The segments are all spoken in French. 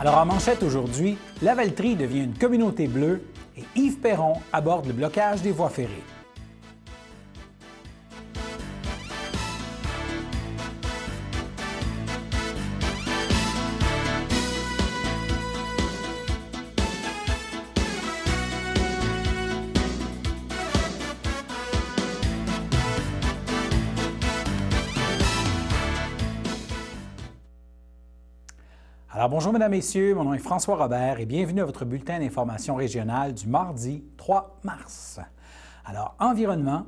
Alors en manchette aujourd'hui, Lavaltrie devient une communauté bleue et Yves Perron aborde le blocage des voies ferrées. Alors bonjour mesdames, messieurs, mon nom est François Robert et bienvenue à votre bulletin d'information régionale du mardi 3 mars. Alors, environnement.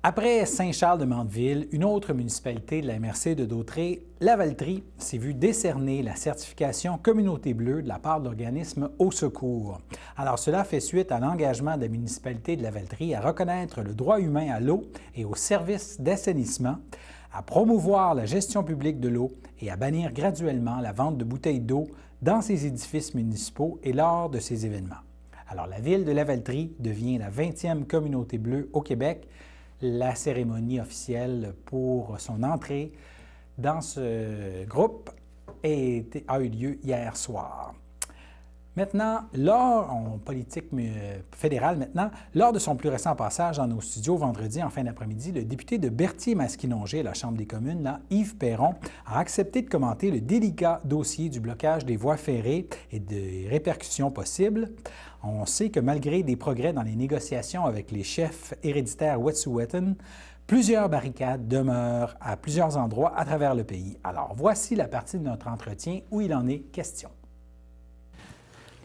Après Saint-Charles-de-Mandeville, une autre municipalité de la MRC de Dautrey, Lavaltrie, s'est vue décerner la certification Communauté bleue de la part de l'organisme Au Secours. Alors, cela fait suite à l'engagement de la municipalité de Lavaltrie à reconnaître le droit humain à l'eau et aux services d'assainissement, à promouvoir la gestion publique de l'eau et à bannir graduellement la vente de bouteilles d'eau dans ces édifices municipaux et lors de ces événements. Alors, la ville de Lavaltrie devient la 20e communauté bleue au Québec. La cérémonie officielle pour son entrée dans ce groupe a eu lieu hier soir. Maintenant, en politique fédérale, lors de son plus récent passage dans nos studios vendredi en fin d'après-midi, le député de Berthier-Masquinongé, la Chambre des communes, Yves Perron, a accepté de commenter le délicat dossier du blocage des voies ferrées et des répercussions possibles. On sait que malgré des progrès dans les négociations avec les chefs héréditaires Wet'suwet'en, plusieurs barricades demeurent à plusieurs endroits à travers le pays. Alors, voici la partie de notre entretien où il en est question.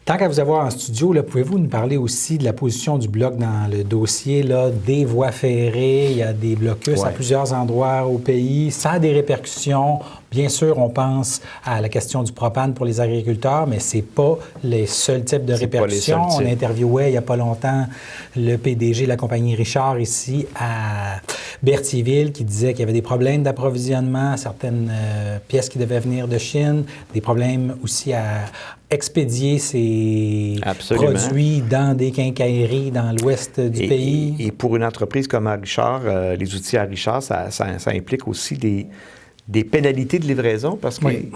Tant qu'à vous avoir en studio, pouvez-vous nous parler aussi de la position du Bloc dans le dossier des voies ferrées? Il y a des blocus à plusieurs endroits au pays. Ça a des répercussions. Bien sûr, on pense à la question du propane pour les agriculteurs, mais ce n'est pas les seuls types de répercussions. On interviewait il n'y a pas longtemps le PDG de la compagnie Richard ici à Berthierville qui disait qu'il y avait des problèmes d'approvisionnement, certaines pièces qui devaient venir de Chine, des problèmes aussi à expédier ces produits dans des quincailleries dans l'ouest du pays. Et pour une entreprise comme Richard, les outils à Richard, ça implique aussi des pénalités de livraison parce qu'ils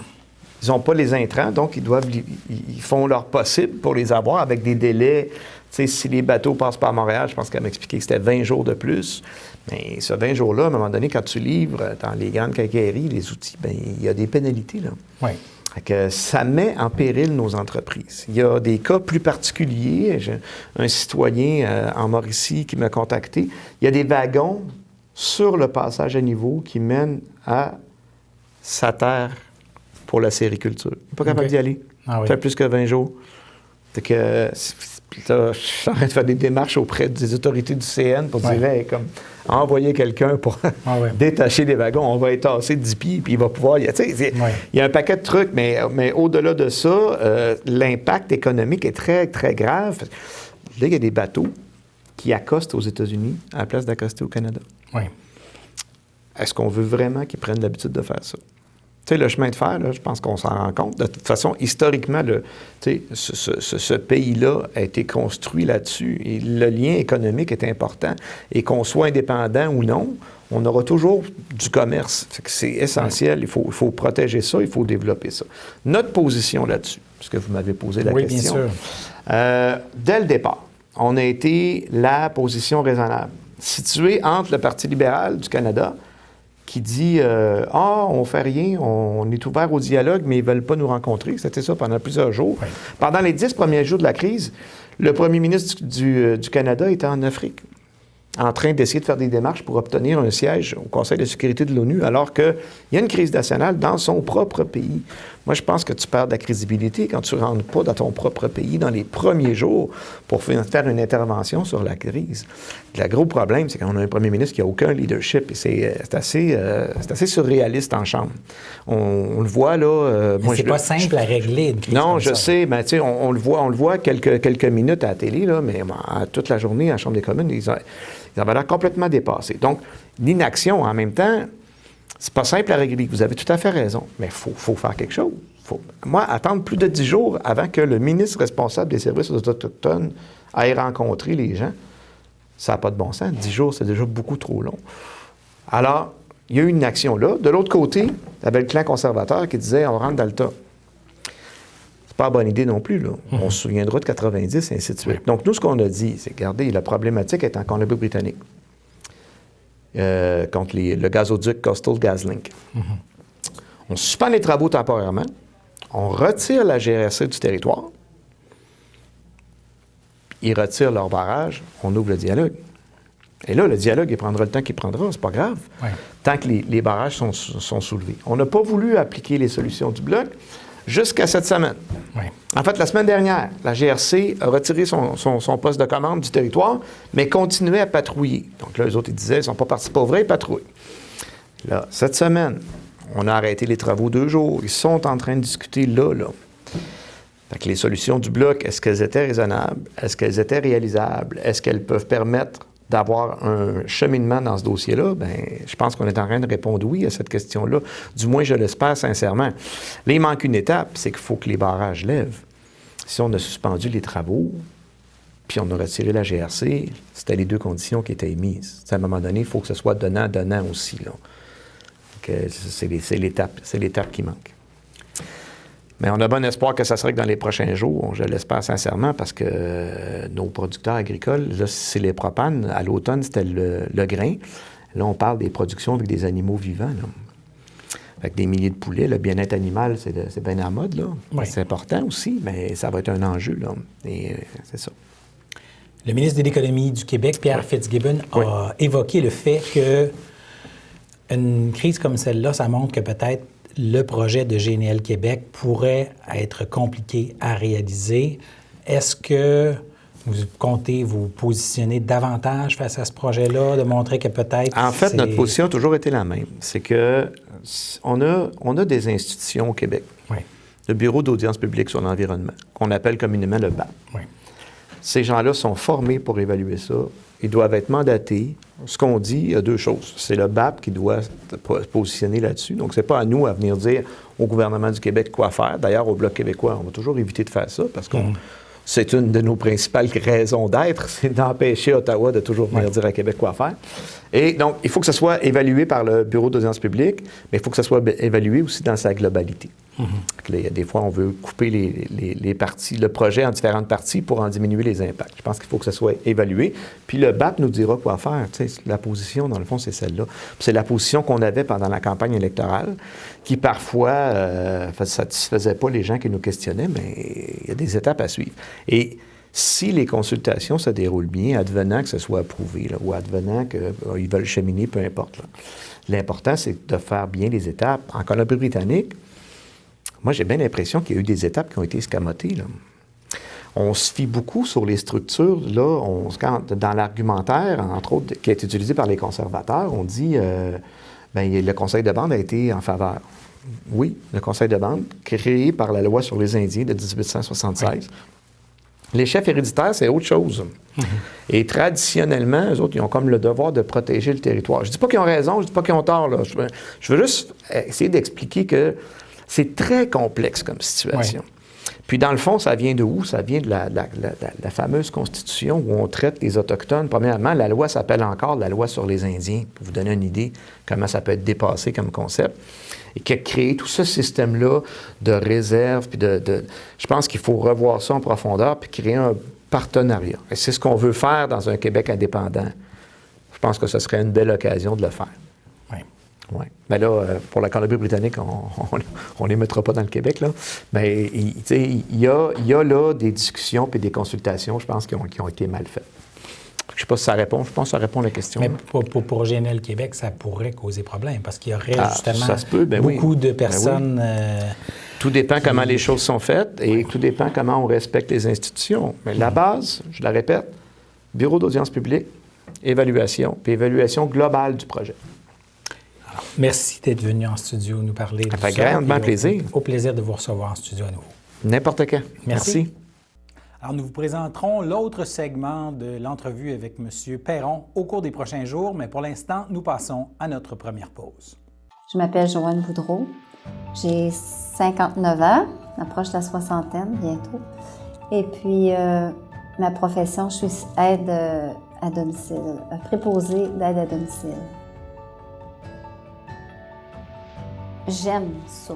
n'ont pas les intrants, donc ils font leur possible pour les avoir avec des délais. Si les bateaux passent par Montréal, je pense qu'elle m'a expliqué que c'était 20 jours de plus. Mais ce 20 jours-là, à un moment donné, quand tu livres dans les grandes quincailleries, les outils, il y a des pénalités, là. Oui. Que ça met en péril nos entreprises. Il y a des cas plus particuliers. J'ai un citoyen en Mauricie qui m'a contacté. Il y a des wagons sur le passage à niveau qui mènent à sa terre pour la sériculture. Il n'est pas capable d'y aller. Ça fait plus que 20 jours. C'est que je suis en train de faire des démarches auprès des autorités du CN pour dire envoyer quelqu'un pour détacher des wagons. On va étasser 10 pieds, puis il va pouvoir... Il y a un paquet de trucs, mais au-delà de ça, l'impact économique est très, très grave. Là, il y a des bateaux qui accostent aux États-Unis à la place d'accoster au Canada. Oui. Est-ce qu'on veut vraiment qu'ils prennent l'habitude de faire ça? Tu sais, le chemin de fer, là, je pense qu'on s'en rend compte. De toute façon, historiquement, ce pays-là a été construit là-dessus. Et le lien économique est important. Et qu'on soit indépendant ou non, on aura toujours du commerce. C'est essentiel. Il faut protéger ça, il faut développer ça. Notre position là-dessus, puisque vous m'avez posé la question. Bien sûr. Dès le départ, on a été la position raisonnable, située entre le Parti libéral du Canada qui dit « on fait rien, on est ouvert au dialogue, mais ils ne veulent pas nous rencontrer. » C'était ça pendant plusieurs jours. Oui. Pendant les 10 premiers jours de la crise, le premier ministre du Canada était en Afrique, en train d'essayer de faire des démarches pour obtenir un siège au Conseil de sécurité de l'ONU, alors qu'il y a une crise nationale dans son propre pays. Moi, je pense que tu perds de la crédibilité quand tu ne rentres pas dans ton propre pays dans les premiers jours pour faire une intervention sur la crise. Le gros problème, c'est qu'on a un premier ministre qui n'a aucun leadership et c'est assez surréaliste en Chambre. On le voit, là... c'est pas simple à régler, une crise. Non, je sais, mais tu sais, on le voit quelques minutes à la télé, là, mais toute la journée à la Chambre des communes, ils avaient l'air complètement dépassés. Donc, l'inaction, en même temps, c'est pas simple à régler. Vous avez tout à fait raison, mais il faut faire quelque chose. Moi, attendre plus de 10 jours avant que le ministre responsable des services aux Autochtones aille rencontrer les gens, ça n'a pas de bon sens. 10 jours, c'est déjà beaucoup trop long. Alors, il y a eu une action là. De l'autre côté, il y avait le clan conservateur qui disait « on rentre dans le tas ». pas une bonne idée non plus, là. On se souviendra de 90 et ainsi de suite. Donc, nous, ce qu'on a dit, c'est, regardez, la problématique est en Colombie-Britannique contre le gazoduc Coastal GasLink. On suspend les travaux temporairement, on retire la GRC du territoire, ils retirent leur barrage, on ouvre le dialogue. Et là, le dialogue, il prendra le temps qu'il prendra, c'est pas grave, tant que les barrages sont soulevés. On n'a pas voulu appliquer les solutions du Bloc jusqu'à cette semaine. En fait, la semaine dernière, la GRC a retiré son poste de commande du territoire, mais continuait à patrouiller. Donc là, les autres, ils disaient, ils ne sont pas partis pour vrai, ils patrouillent. Là, cette semaine, on a arrêté les travaux 2 jours. Ils sont en train de discuter là. Fait que les solutions du Bloc, est-ce qu'elles étaient raisonnables? Est-ce qu'elles étaient réalisables? Est-ce qu'elles peuvent permettre d'avoir un cheminement dans ce dossier-là? Bien, je pense qu'on est en train de répondre oui à cette question-là. Du moins, je l'espère sincèrement. Là, il manque une étape, c'est qu'il faut que les barrages lèvent. Si on a suspendu les travaux, puis on a retiré la GRC, c'était les 2 conditions qui étaient émises. À un moment donné, il faut que ce soit donnant-donnant aussi, là. C'est l'étape qui manque. Mais on a bon espoir que ça serait que dans les prochains jours, je l'espère sincèrement, parce que nos producteurs agricoles, là, c'est les propanes. À l'automne, c'était le grain. Là, on parle des productions avec des animaux vivants, là. Avec des milliers de poulets. Le bien-être animal, c'est bien à la mode, là. C'est important aussi, mais ça va être un enjeu, là. Et c'est ça. Le ministre de l'Économie du Québec, Pierre Fitzgibbon, a évoqué le fait qu'une crise comme celle-là, ça montre que peut-être le projet de GNL Québec pourrait être compliqué à réaliser. Est-ce que vous comptez vous positionner davantage face à ce projet-là, de montrer que peut-être... En fait, notre position a toujours été la même. C'est que on a des institutions au Québec. Le Bureau d'audience publique sur l'environnement, qu'on appelle communément le BAP. Ces gens-là sont formés pour évaluer ça. Ils doivent être mandatés. Ce qu'on dit, il y a 2 choses. C'est le BAP qui doit se positionner là-dessus. Donc, c'est pas à nous à venir dire au gouvernement du Québec quoi faire. D'ailleurs, au Bloc québécois, on va toujours éviter de faire ça parce que c'est une de nos principales raisons d'être, c'est d'empêcher Ottawa de toujours venir dire à Québec quoi faire. Et donc, il faut que ce soit évalué par le Bureau d'audience publique, mais il faut que ce soit évalué aussi dans sa globalité. Des fois, on veut couper les parties, le projet en différentes parties pour en diminuer les impacts. Je pense qu'il faut que ça soit évalué. Puis le BAP nous dira quoi faire. Tu sais, la position, dans le fond, c'est celle-là. Puis c'est la position qu'on avait pendant la campagne électorale, qui parfois ne satisfaisait pas les gens qui nous questionnaient, mais il y a des étapes à suivre. Et si les consultations se déroulent bien, advenant que ce soit approuvé, là, ou advenant qu'ils veulent cheminer, peu importe, là, l'important, c'est de faire bien les étapes. En Colombie-Britannique, moi, j'ai bien l'impression qu'il y a eu des étapes qui ont été escamotées, là. On se fie beaucoup sur les structures. Là, dans l'argumentaire, entre autres, qui est utilisé par les conservateurs, on dit le conseil de bande a été en faveur. Oui, le conseil de bande, créé par la loi sur les Indiens de 1876. Les chefs héréditaires, c'est autre chose. Et traditionnellement, eux autres, ils ont comme le devoir de protéger le territoire. Je ne dis pas qu'ils ont raison, je ne dis pas qu'ils ont tort, là. Je veux juste essayer d'expliquer que c'est très complexe comme situation. Puis, dans le fond, ça vient de où? Ça vient de la fameuse Constitution où on traite les Autochtones. Premièrement, la loi s'appelle encore la loi sur les Indiens, pour vous donner une idée comment ça peut être dépassé comme concept, et qui a créé tout ce système-là de réserve. Puis je pense qu'il faut revoir ça en profondeur puis créer un partenariat. Et c'est ce qu'on veut faire dans un Québec indépendant. Je pense que ce serait une belle occasion de le faire. Oui. Mais là, pour la Colombie-Britannique, on les mettra pas dans le Québec, là. Mais il y a là des discussions puis des consultations, je pense, qui ont été mal faites. Je ne sais pas si ça répond. Je pense que ça répond à la question. Mais pour GNL Québec, ça pourrait causer problème parce qu'il y aurait justement beaucoup de personnes... Tout dépend comment les choses sont faites et tout dépend comment on respecte les institutions. Mais la base, je la répète, Bureau d'audience publique, évaluation, puis évaluation globale du projet. Merci d'être venu en studio nous parler de ça. Ça fait grandement plaisir. Au plaisir de vous recevoir en studio à nouveau. N'importe quand. Merci. Alors, nous vous présenterons l'autre segment de l'entrevue avec M. Perron au cours des prochains jours, mais pour l'instant, nous passons à notre première pause. Je m'appelle Joanne Boudreau. J'ai 59 ans, approche de la soixantaine bientôt. Et puis, ma profession, je suis aide à domicile, préposée d'aide à domicile. J'aime ça.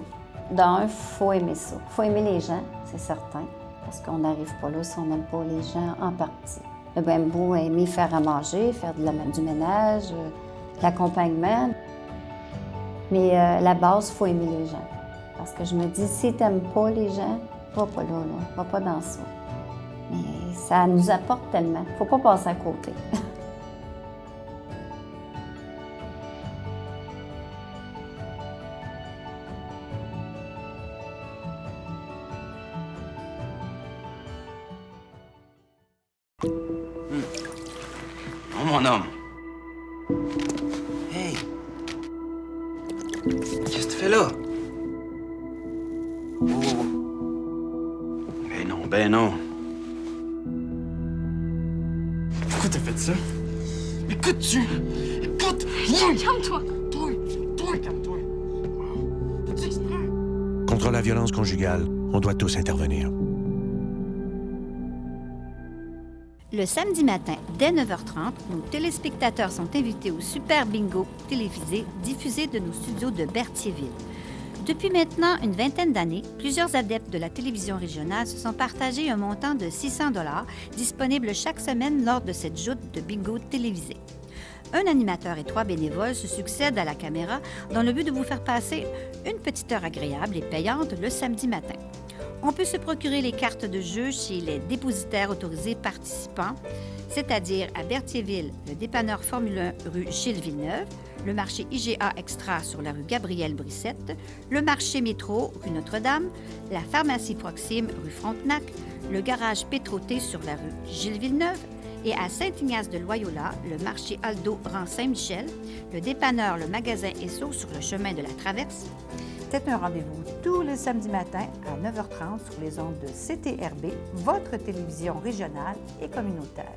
D'un, il faut aimer ça. Il faut aimer les gens, c'est certain, parce qu'on n'arrive pas là si on n'aime pas les gens en partie. Le bambou a aimé faire à manger, faire du ménage, de l'accompagnement. Mais la base, il faut aimer les gens. Parce que je me dis, si tu n'aimes pas les gens, va pas là, va pas dans ça. Mais ça nous apporte tellement. Il ne faut pas passer à côté. Oh, mon homme. Hey. Qu'est-ce que tu fais là? Oh. Ben non. Pourquoi t'as fait ça? Écoute-tu? Écoute! Calme-toi! Toi, calme-toi. Fais-tu exprès? Contre la violence conjugale, on doit tous intervenir. Le samedi matin, dès 9h30, nos téléspectateurs sont invités au Super Bingo télévisé diffusé de nos studios de Berthierville. Depuis maintenant une vingtaine d'années, plusieurs adeptes de la télévision régionale se sont partagés un montant de 600 $ disponible chaque semaine lors de cette joute de bingo télévisé. Un animateur et 3 bénévoles se succèdent à la caméra dans le but de vous faire passer une petite heure agréable et payante le samedi matin. On peut se procurer les cartes de jeu chez les dépositaires autorisés participants, c'est-à-dire à Berthierville, le dépanneur Formule 1 rue Gilles Villeneuve, le marché IGA Extra sur la rue Gabrielle Brissette, le marché Métro rue Notre-Dame, la pharmacie Proxime rue Frontenac, le garage Pétroté sur la rue Gilles Villeneuve et à Saint-Ignace de Loyola, le marché Aldo rang Saint-Michel, le dépanneur Le Magasin Esso sur le chemin de la Traverse. C'est un rendez-vous tous les samedis matins à 9h30 sur les ondes de CTRB, votre télévision régionale et communautaire.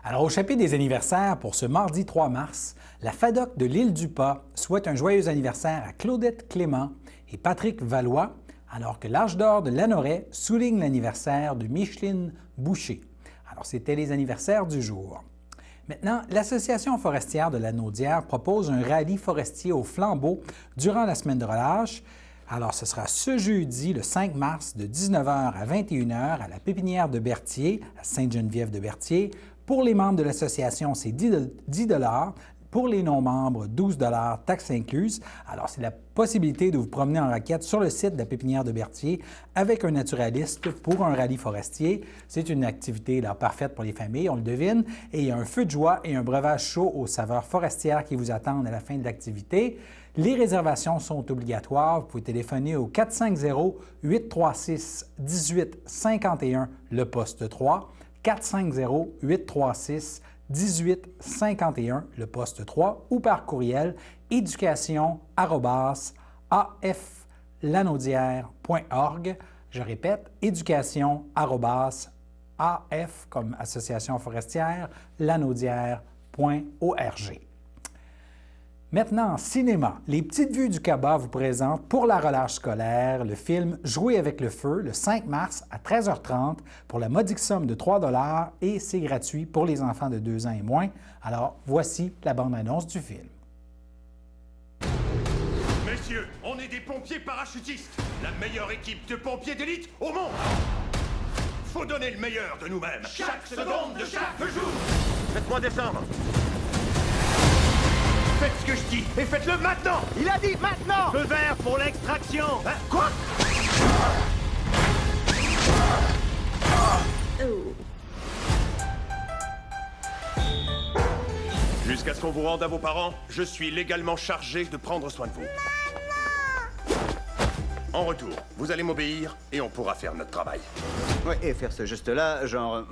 Alors, au chapitre des anniversaires pour ce mardi 3 mars, la FADOC de l'Île-du-Pas souhaite un joyeux anniversaire à Claudette Clément et Patrick Valois, alors que l'Arche d'or de Lanoret souligne l'anniversaire de Micheline Boucher. Alors, c'était les anniversaires du jour. Maintenant, l'Association forestière de la Naudière propose un rallye forestier au flambeau durant la semaine de relâche. Alors, ce sera ce jeudi, le 5 mars, de 19h à 21h à la pépinière de Berthier, à Sainte-Geneviève de Berthier. Pour les membres de l'association, c'est 10 $. Pour les non-membres, 12 $, taxes incluses. Alors, c'est la possibilité de vous promener en raquette sur le site de la pépinière de Berthier avec un naturaliste pour un rallye forestier. C'est une activité là, parfaite pour les familles, on le devine. Et il y a un feu de joie et un breuvage chaud aux saveurs forestières qui vous attendent à la fin de l'activité. Les réservations sont obligatoires. Vous pouvez téléphoner au 450-836-1851, le poste 3. 450-836-1851, le poste 3, ou par courriel éducation@aflanaudière.org. Je répète, éducation@af comme Association forestière, lanaudière.org. Maintenant, cinéma. Les Petites Vues du Cabas vous présentent pour la relâche scolaire le film Jouer avec le feu le 5 mars à 13h30 pour la modique somme de 3 $ et c'est gratuit pour les enfants de 2 ans et moins. Alors, voici la bande-annonce du film. Messieurs, on est des pompiers parachutistes, la meilleure équipe de pompiers d'élite au monde. Faut donner le meilleur de nous-mêmes, chaque seconde de chaque jour. Faites-moi descendre. Faites ce que je dis et faites-le maintenant. Il a dit maintenant. Feu vert pour l'extraction. Hein? Quoi? Jusqu'à ce qu'on vous rende à vos parents, je suis légalement chargé de prendre soin de vous. En retour, vous allez m'obéir et on pourra faire notre travail. Ouais, et faire ce geste-là, genre,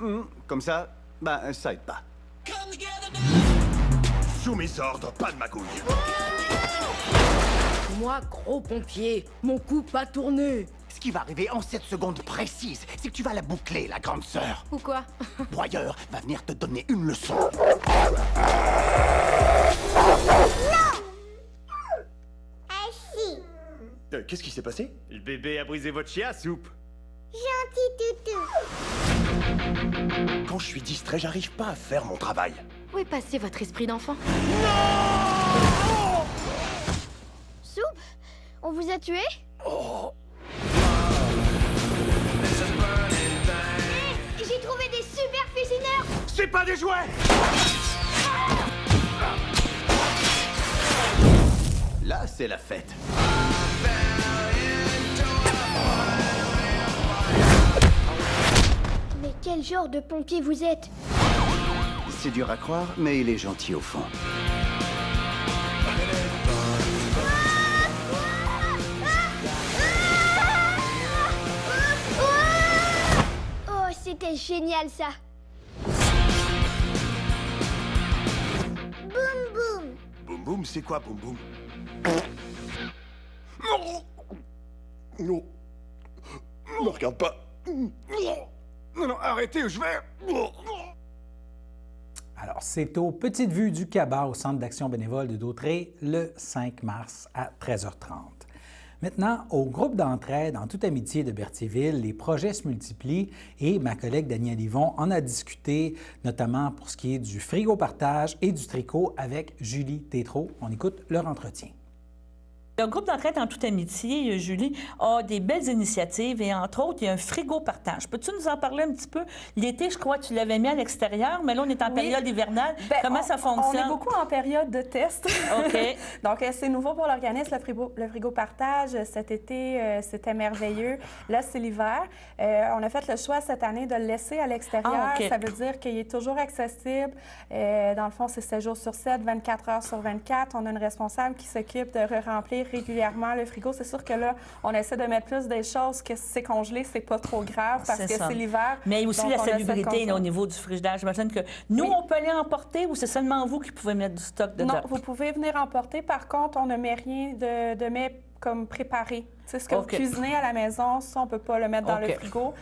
comme ça, bah, ça aide pas. Sous mes ordres, pas de magouille. Moi, gros pompier, mon coup pas tourné. Ce qui va arriver en 7 secondes précises, c'est que tu vas la boucler, la grande sœur. Ou quoi? Broyeur va venir te donner une leçon. Qu'est-ce qui s'est passé? Le bébé a brisé votre chien à soupe. Quand je suis distrait, j'arrive pas à faire mon travail. Où est passé votre esprit d'enfant? Soupe, on vous a tué? J'ai trouvé des super cuisineurs! C'est pas des jouets! Là, c'est la fête. Mais quel genre de pompier vous êtes? C'est dur à croire, mais il est gentil au fond. Oh, c'était génial ça! Boum boum! Boum boum, c'est quoi boum boum? Non. Ne regarde pas. Non, non, arrêtez ou je vais. Alors, c'est aux Petites Vues du Cabas, au Centre d'action bénévole de Dautré, le 5 mars à 13h30. Maintenant, au groupe d'entraide en toute amitié de Berthierville, les projets se multiplient et ma collègue Danielle Yvon en a discuté, notamment pour ce qui est du frigo partage et du tricot avec Julie Tétrault. On écoute leur entretien. Le groupe d'entraide en toute amitié, Julie, a des belles initiatives et entre autres, il y a un frigo partage. Peux-tu nous en parler un petit peu? L'été, je crois que tu l'avais mis à l'extérieur, mais là, on est en période hivernale. Comment ça fonctionne? On est beaucoup en période de test. OK. Donc, c'est nouveau pour l'organisme, le frigo partage. Cet été, c'était merveilleux. Là, c'est l'hiver. On a fait le choix cette année de le laisser à l'extérieur. Ah, OK. Ça veut dire qu'il est toujours accessible. Dans le fond, c'est 7 jours sur 7, 24 heures sur 24. On a une responsable qui s'occupe de remplir régulièrement le frigo. C'est sûr que là, on essaie de mettre plus des choses que si c'est congelé, c'est pas trop grave parce que c'est l'hiver. Mais aussi donc la on essaie de salubrité là, au contrôler. niveau du frigidaire. J'imagine que nous, on peut aller emporter ou c'est seulement vous qui pouvez mettre du stock dedans? Non, vous pouvez venir emporter. Par contre, on ne met rien de mets comme préparé. Tu sais, ce que OK. vous cuisinez à la maison, ça, on ne peut pas le mettre dans OK. le frigo.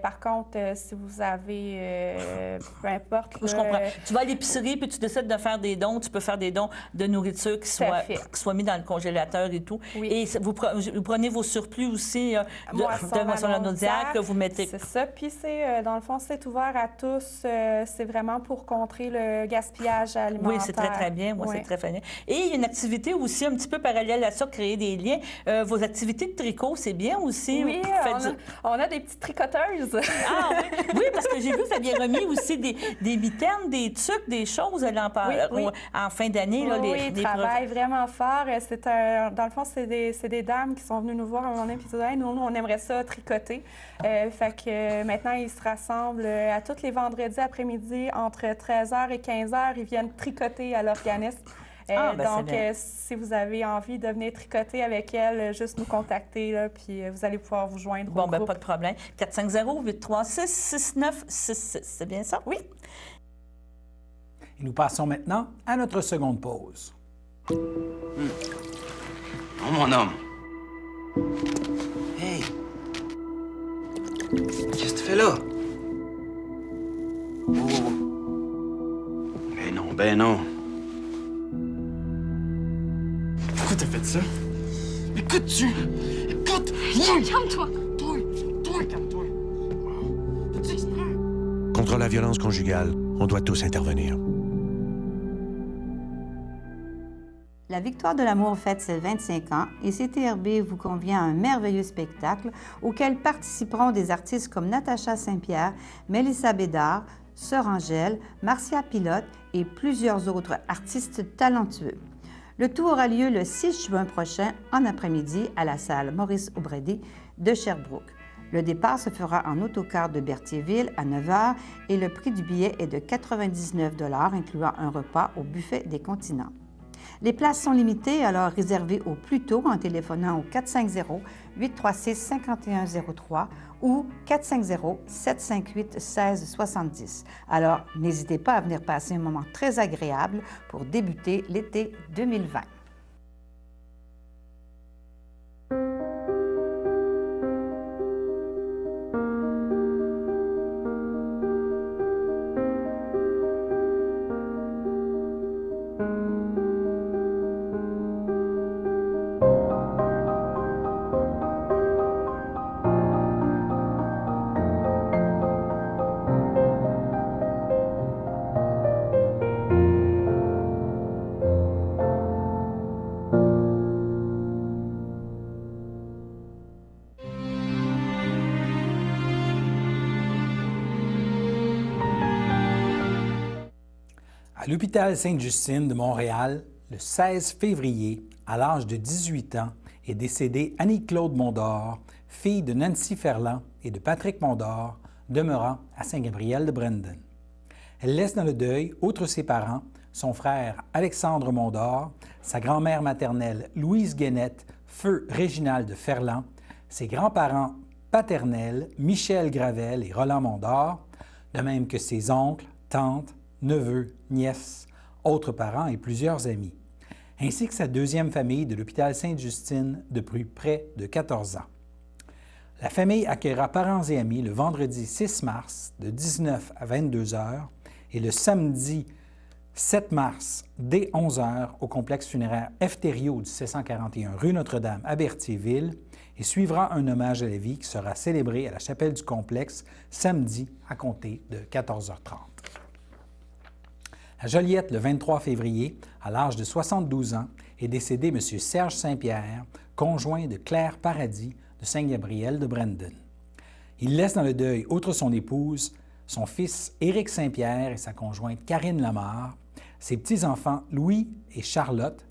Par contre, si vous avez, peu importe... Je comprends. Tu vas à l'épicerie puis tu décides de faire des dons. Tu peux faire des dons de nourriture qui soient mis dans le congélateur et tout. Oui. Et vous prenez vos surplus aussi de moisson ammoniaque que vous mettez. C'est ça. Puis, dans le fond, c'est ouvert à tous. C'est vraiment pour contrer le gaspillage alimentaire. Oui, c'est très, très bien. Moi, Oui. c'est très bien. Et il y a une activité aussi un petit peu parallèle à ça, créer des liens. Vos activités de tricot, c'est bien aussi. Oui, Vous faites on a des petites tricoteuses. Ah oui, oui, parce que j'ai vu que vous aviez remis aussi des mitaines, des tucs, des choses en fin d'année. Là, Oui, ils travaillent vraiment fort. Dans le fond, c'est des dames qui sont venues nous voir à un moment donné et qui disaient hey, nous, on aimerait ça tricoter. Fait que maintenant, ils se rassemblent à tous les vendredis après-midi entre 13h et 15h. Ils viennent tricoter à l'organisme. Donc, si vous avez envie de venir tricoter avec elle, juste nous contacter, là, puis vous allez pouvoir vous joindre au groupe. Pas de problème. 450-836-6966, c'est bien ça? Oui. Et nous passons maintenant à notre seconde pause. Oh, mon homme. Hey. Qu'est-ce que tu fais là? Oh. Ben non. Pourquoi t'as fait ça? Écoute-tu? Écoute! Calme-toi! Toi, calme-toi. Fais-tu exprès? Contre la violence conjugale, on doit tous intervenir. La Victoire de l'amour fête ses 25 ans et CTRB vous convient à un merveilleux spectacle auquel participeront des artistes comme Natacha Saint-Pierre, Mélissa Bédard, Sœur Angèle, Marcia Pilote et plusieurs autres artistes talentueux. Le tout aura lieu le 6 juin prochain en après-midi à la salle Maurice O'Brady de Sherbrooke. Le départ se fera en autocar de Berthierville à 9h et le prix du billet est de 99 $ incluant un repas au buffet des continents. Les places sont limitées, alors réservez au plus tôt en téléphonant au 450-836-5103 ou 450-758-1670. Alors, n'hésitez pas à venir passer un moment très agréable pour débuter l'été 2020. À l'hôpital Sainte-Justine de Montréal, le 16 février, à l'âge de 18 ans, est décédée Annie-Claude Mondor, fille de Nancy Ferland et de Patrick Mondor, demeurant à Saint-Gabriel-de-Brandon. Elle laisse dans le deuil, outre ses parents, son frère Alexandre Mondor, sa grand-mère maternelle Louise Guénette, feu Réginald de Ferland, ses grands-parents paternels Michel Gravel et Roland Mondor, de même que ses oncles, tantes, neveux, nièces, autres parents et plusieurs amis, ainsi que sa deuxième famille de l'hôpital Sainte-Justine depuis près de 14 ans. La famille accueillera parents et amis le vendredi 6 mars de 19 à 22 heures et le samedi 7 mars dès 11 heures au complexe funéraire F. Thériault du 741 rue Notre-Dame à Berthierville et suivra un hommage à la vie qui sera célébré à la chapelle du complexe samedi à compter de 14h30. À Joliette, le 23 février, à l'âge de 72 ans, est décédé M. Serge Saint-Pierre, conjoint de Claire Paradis de Saint-Gabriel-de-Brandon. Il laisse dans le deuil, outre son épouse, son fils Éric Saint-Pierre et sa conjointe Karine Lamarre, ses petits-enfants Louis et Charlotte,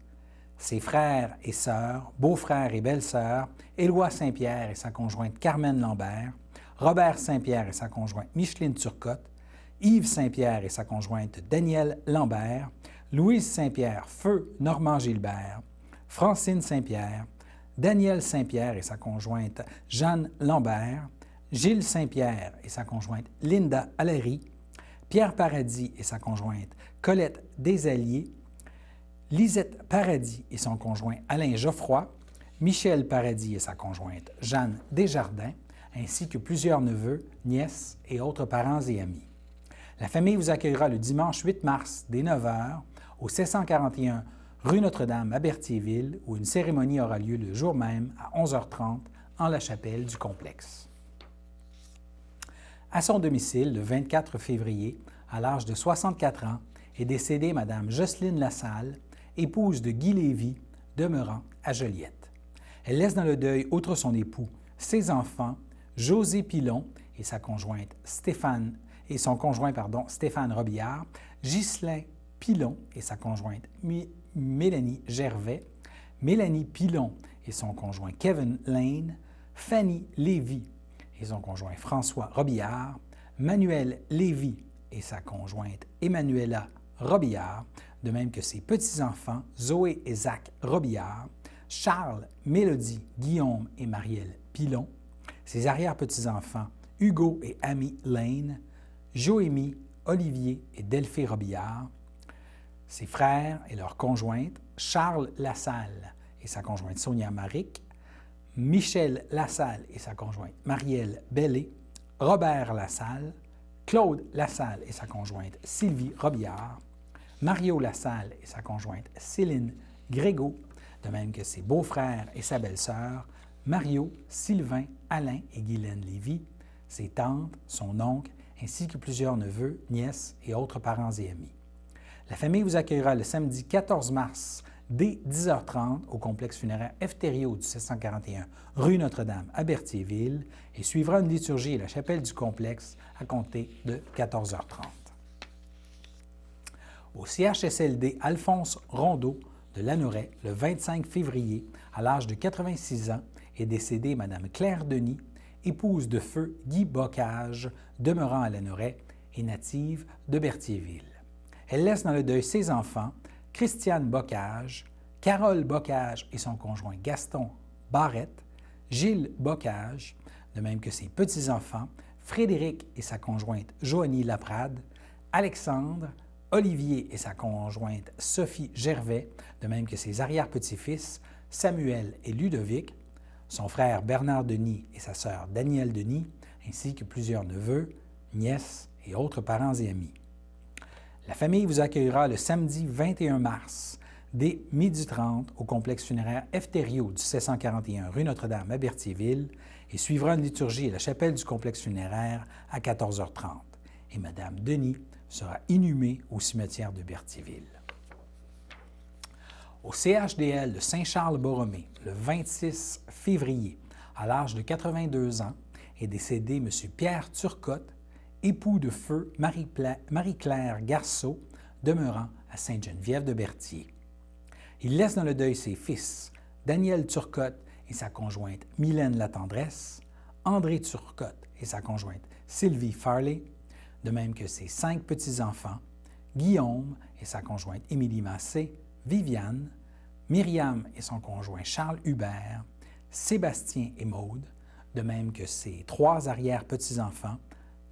ses frères et sœurs, beaux-frères et belles-sœurs, Éloi Saint-Pierre et sa conjointe Carmen Lambert, Robert Saint-Pierre et sa conjointe Micheline Turcotte, Yves Saint-Pierre et sa conjointe Danielle Lambert, Louise Saint-Pierre, feu Normand Gilbert, Francine Saint-Pierre, Danielle Saint-Pierre et sa conjointe Jeanne Lambert, Gilles Saint-Pierre et sa conjointe Linda Allery, Pierre Paradis et sa conjointe Colette Desalliés, Lisette Paradis et son conjoint Alain Geoffroy, Michel Paradis et sa conjointe Jeanne Desjardins, ainsi que plusieurs neveux, nièces et autres parents et amis. La famille vous accueillera le dimanche 8 mars dès 9 h au 741 rue Notre-Dame à Berthierville, où une cérémonie aura lieu le jour même à 11h30 en la chapelle du complexe. À son domicile, le 24 février, à l'âge de 64 ans, est décédée Mme Jocelyne Lassalle, épouse de Guy Lévy, demeurant à Joliette. Elle laisse dans le deuil, outre son époux, ses enfants, José Pilon et sa conjointe Stéphane Robillard, Ghislain Pilon et sa conjointe Mélanie Gervais, Mélanie Pilon et son conjoint Kevin Lane, Fanny Lévy et son conjoint François Robillard, Manuel Lévy et sa conjointe Emmanuela Robillard, de même que ses petits-enfants Zoé et Zach Robillard, Charles, Mélodie, Guillaume et Marielle Pilon, ses arrière-petits-enfants Hugo et Amy Lane, Joémie, Olivier et Delphée Robillard, ses frères et leurs conjointes, Charles Lassalle et sa conjointe Sonia Maric, Michel Lassalle et sa conjointe Marielle Bellé, Robert Lassalle, Claude Lassalle et sa conjointe Sylvie Robillard, Mario Lassalle et sa conjointe Céline Grégo, de même que ses beaux-frères et sa belle-sœur, Mario, Sylvain, Alain et Guylaine Lévy, ses tantes, son oncle, ainsi que plusieurs neveux, nièces et autres parents et amis. La famille vous accueillera le samedi 14 mars dès 10h30 au complexe funéraire F. Thériault du 741 rue Notre-Dame à Berthierville et suivra une liturgie à la chapelle du complexe à compter de 14h30. Au CHSLD Alphonse Rondeau de Lanoret, le 25 février, à l'âge de 86 ans, est décédée Mme Claire Denis, épouse de feu Guy Bocage, demeurant à Lanoret et native de Berthierville. Elle laisse dans le deuil ses enfants, Christiane Bocage, Carole Bocage et son conjoint Gaston Barrette, Gilles Bocage, de même que ses petits-enfants, Frédéric et sa conjointe Joanie Laprade, Alexandre, Olivier et sa conjointe Sophie Gervais, de même que ses arrière-petits-fils, Samuel et Ludovic, son frère Bernard Denis et sa sœur Danielle Denis, ainsi que plusieurs neveux, nièces et autres parents et amis. La famille vous accueillera le samedi 21 mars dès 12h30 au complexe funéraire F. Thériault du 741 rue Notre-Dame à Berthierville et suivra une liturgie à la chapelle du complexe funéraire à 14h30. Et Mme Denis sera inhumée au cimetière de Berthierville. Au CHDL de Saint-Charles-Borromée, le 26 février, à l'âge de 82 ans, est décédé M. Pierre Turcotte, époux de feu Marie-Claire Garceau, demeurant à Sainte-Geneviève-de-Berthier. Il laisse dans le deuil ses fils, Daniel Turcotte et sa conjointe Mylène Latendresse, André Turcotte et sa conjointe Sylvie Farley, de même que ses 5 petits-enfants, Guillaume et sa conjointe Émilie Massé, Viviane, Myriam et son conjoint Charles Hubert, Sébastien et Maude, de même que ses 3 arrière-petits-enfants,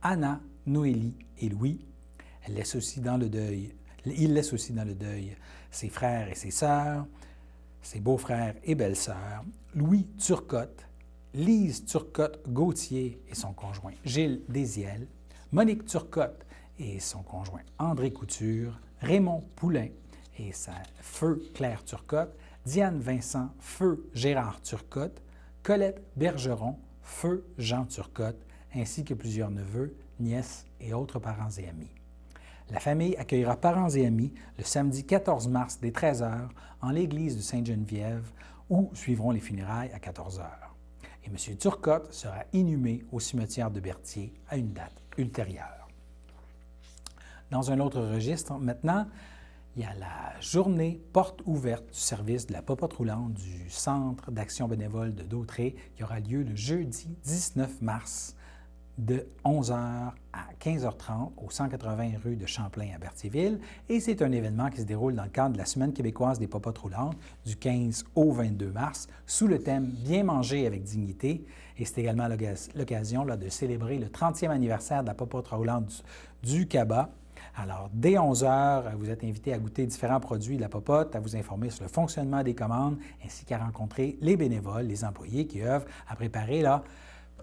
Anna, Noélie et Louis. Il laisse aussi dans le deuil ses frères et ses sœurs, ses beaux-frères et belles-sœurs, Louis Turcotte, Lise Turcotte-Gauthier et son conjoint Gilles Désiel, Monique Turcotte et son conjoint André Couture, Raymond Poulain et sa feu Claire Turcotte, Diane Vincent, feu Gérard Turcotte, Colette Bergeron, feu Jean Turcotte, ainsi que plusieurs neveux, nièces et autres parents et amis. La famille accueillera parents et amis le samedi 14 mars dès 13h en l'église de Sainte-Geneviève où suivront les funérailles à 14h. Et M. Turcotte sera inhumé au cimetière de Berthier à une date ultérieure. Dans un autre registre, maintenant, il y a la journée porte ouverte du service de la popote roulante du Centre d'action bénévole de Dautré qui aura lieu le jeudi 19 mars de 11h à 15h30 au 180 rue de Champlain à Berthierville. Et c'est un événement qui se déroule dans le cadre de la Semaine québécoise des popotes roulantes du 15 au 22 mars sous le thème « Bien manger avec dignité ». Et c'est également l'occasion de célébrer le 30e anniversaire de la popote roulante du CABA. Alors, dès 11h, vous êtes invité à goûter différents produits de la popote, à vous informer sur le fonctionnement des commandes, ainsi qu'à rencontrer les bénévoles, les employés qui œuvrent à préparer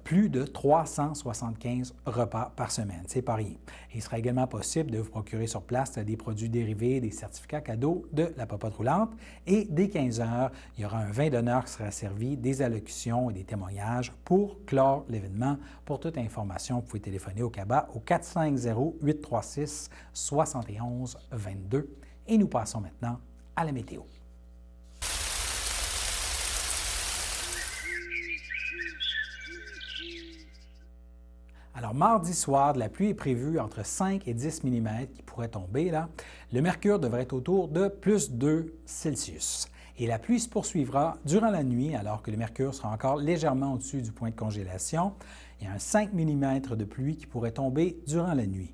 plus de 375 repas par semaine. C'est pas rien. Il sera également possible de vous procurer sur place des produits dérivés, des certificats cadeaux de la popote roulante. Et dès 15h, il y aura un vin d'honneur qui sera servi, des allocutions et des témoignages pour clore l'événement. Pour toute information, vous pouvez téléphoner au CABA au 450-836-7122. Et nous passons maintenant à la météo. Alors, mardi soir, de la pluie est prévue entre 5 et 10 mm qui pourrait tomber là. Le mercure devrait être autour de plus 2 Celsius. Et la pluie se poursuivra durant la nuit alors que le mercure sera encore légèrement au-dessus du point de congélation. Il y a un 5 mm de pluie qui pourrait tomber durant la nuit.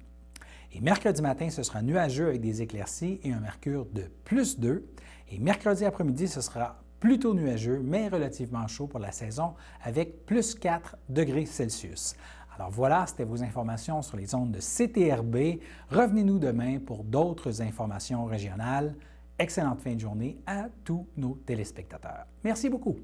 Et mercredi matin, ce sera nuageux avec des éclaircies et un mercure de plus 2. Et mercredi après-midi, ce sera plutôt nuageux, mais relativement chaud pour la saison avec plus 4 degrés Celsius. Alors voilà, c'était vos informations sur les ondes de CTRB. Revenez-nous demain pour d'autres informations régionales. Excellente fin de journée à tous nos téléspectateurs. Merci beaucoup.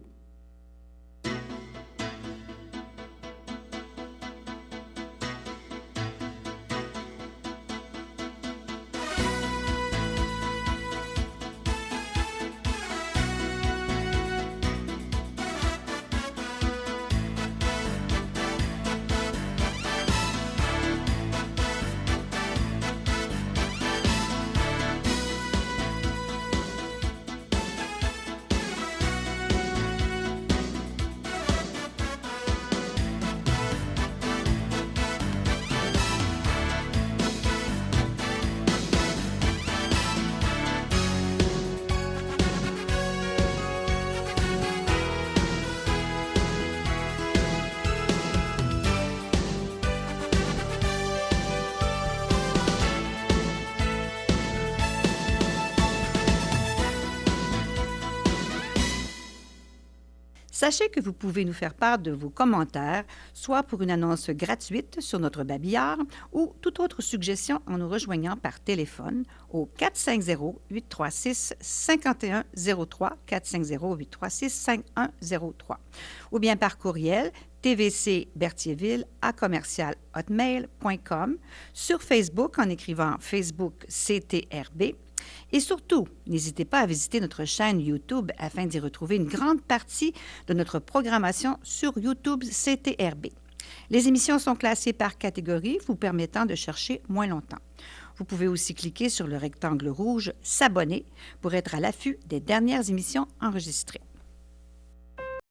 Sachez que vous pouvez nous faire part de vos commentaires, soit pour une annonce gratuite sur notre babillard ou toute autre suggestion en nous rejoignant par téléphone au 450-836-5103, 450-836-5103, ou bien par courriel tvcberthierville@hotmail.com, sur Facebook en écrivant Facebook CTRB. Et surtout, n'hésitez pas à visiter notre chaîne YouTube afin d'y retrouver une grande partie de notre programmation sur YouTube CTRB. Les émissions sont classées par catégorie, vous permettant de chercher moins longtemps. Vous pouvez aussi cliquer sur le rectangle rouge « S'abonner » pour être à l'affût des dernières émissions enregistrées.